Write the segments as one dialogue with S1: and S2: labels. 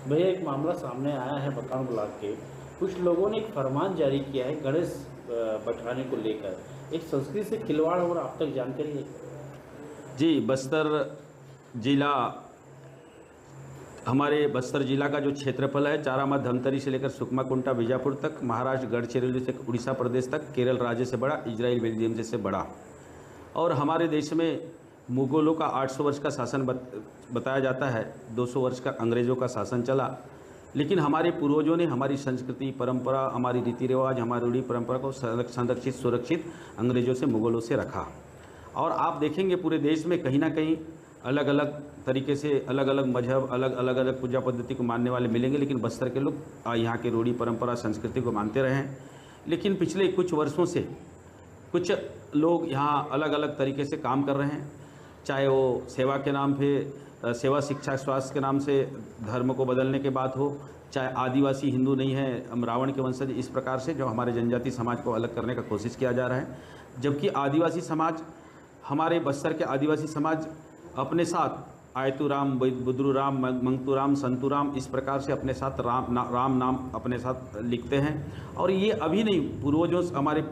S1: भैया एक मामला सामने आया है बकान ब्लॉक के। कुछ लोगों ने एक फरमान जारी किया है गणेश बैठाने को लेकर। एक संस्कृति से खिलवाड़ हो रहा, आप तक जानकारी है?
S2: जी, बस्तर जिला, हमारे बस्तर जिला का जो क्षेत्रफल है, चारामा धमतरी से लेकर सुकमा कुंटा बीजापुर तक, महाराष्ट्र गढ़चिरौली से उड़ीसा प्रदेश तक, केरल राज्य से बड़ा, इजराइल बेल्जियम से बड़ा। और हमारे देश में मुगलों का 800 वर्ष का शासन बताया जाता है, 200 वर्ष का अंग्रेज़ों का शासन चला। लेकिन हमारे पूर्वजों ने हमारी संस्कृति परंपरा, हमारी रीति रिवाज, हमारी रूढ़ी परंपरा को संरक्षित सुरक्षित अंग्रेज़ों से, मुगलों से रखा। और आप देखेंगे पूरे देश में कहीं ना कहीं अलग अलग तरीके से अलग अलग मजहब, अलग अलग पूजा पद्धति को मानने वाले मिलेंगे, लेकिन बस्तर के लोग यहाँ के रूढ़ी परंपरा संस्कृति को मानते रहे हैं। लेकिन पिछले कुछ वर्षों से कुछ लोग यहाँ अलग अलग तरीके से काम कर रहे हैं, चाहे वो सेवा के नाम पे, सेवा शिक्षा स्वास्थ्य के नाम से धर्म को बदलने के बात हो, चाहे आदिवासी हिंदू नहीं है, हम रावण के वंशज, इस प्रकार से जो हमारे जनजाति समाज को अलग करने का कोशिश किया जा रहा है। जबकि आदिवासी समाज, हमारे बस्तर के आदिवासी समाज अपने साथ आयतुराम, बुद्रुराम, मंगतुराम, संतुराम, इस प्रकार से अपने साथ राम नाम अपने साथ लिखते हैं। और ये अभी नहीं, पूर्वजों, हमारे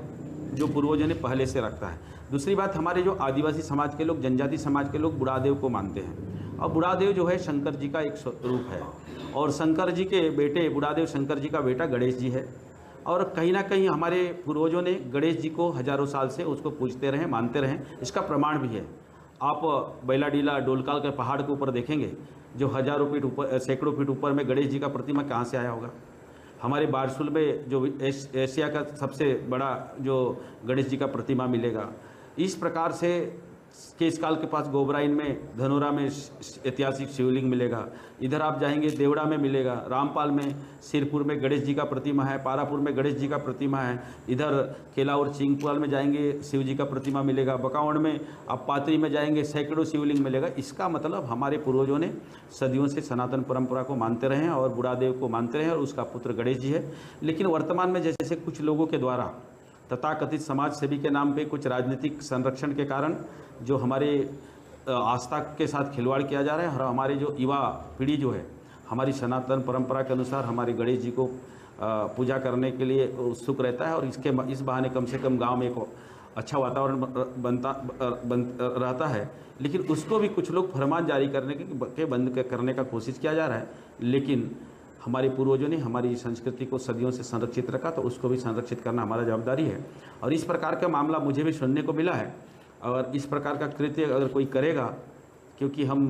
S2: जो पूर्वजों ने पहले से रखा है। दूसरी बात, हमारे जो आदिवासी समाज के लोग, जनजाति समाज के लोग बुढ़ादेव को मानते हैं। और बुढ़ादेव जो है शंकर जी का एक रूप है, और शंकर जी के बेटे, बुढ़ादेव शंकर जी का बेटा गणेश जी है। और कहीं ना कहीं हमारे पूर्वजों ने गणेश जी को हजारों साल से उसको पूजते रहे, मानते रहे। इसका प्रमाण भी है। आप बैलाडीला, डोलकाल के पहाड़ के ऊपर देखेंगे, जो हजारों फीट ऊपर, सैकड़ों फीट ऊपर में गणेश जी का प्रतिमा कहाँ से आया होगा? हमारे बारसूल में जो एशिया का सबसे बड़ा जो गणेश जी का प्रतिमा मिलेगा। इस प्रकार से केसकाल के पास गोबराइन में, धनोरा में ऐतिहासिक शिवलिंग मिलेगा। इधर आप जाएंगे देवड़ा में मिलेगा, रामपाल में, सिरपुर में गणेश जी का प्रतिमा है, पारापुर में गणेश जी का प्रतिमा है। इधर केला और चिंगपुर में जाएंगे, शिव जी का प्रतिमा मिलेगा। बकावड़ में, आप पात्री में जाएंगे, सैकड़ों शिवलिंग मिलेगा। इसका मतलब हमारे पूर्वजों ने सदियों से सनातन परंपरा को मानते रहे और बुढ़ादेव को मानते रहे, और उसका पुत्र गणेश जी है। लेकिन वर्तमान में जैसे कुछ लोगों के द्वारा तथाकथित समाज सेवी के नाम पे कुछ राजनीतिक संरक्षण के कारण जो हमारे आस्था के साथ खिलवाड़ किया जा रहा है, और हमारे जो युवा पीढ़ी जो है हमारी सनातन परंपरा के अनुसार हमारे गणेश जी को पूजा करने के लिए उत्सुक रहता है। और इस बहाने कम से कम गांव में एक अच्छा वातावरण रहता है। लेकिन उसको भी कुछ लोग फरमान जारी करने के बंद करने का कोशिश किया जा रहा है। लेकिन हमारे पूर्वजों ने हमारी संस्कृति को सदियों से संरक्षित रखा, तो उसको भी संरक्षित करना हमारा जवाबदारी है। और इस प्रकार का मामला मुझे भी सुनने को मिला है। और इस प्रकार का कृत्य अगर कोई करेगा, क्योंकि हम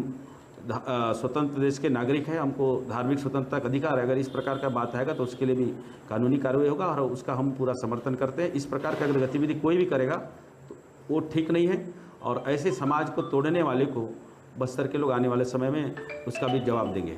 S2: स्वतंत्र देश के नागरिक हैं, हमको धार्मिक स्वतंत्रता का अधिकार है, अगर इस प्रकार का बात आएगा तो उसके लिए भी कानूनी कार्रवाई होगा, और उसका हम पूरा समर्थन करते हैं। इस प्रकार का अगर गतिविधि कोई भी करेगा तो वो ठीक नहीं है, और ऐसे समाज को तोड़ने वाले को बस्तर के लोग आने वाले समय में उसका भी जवाब देंगे।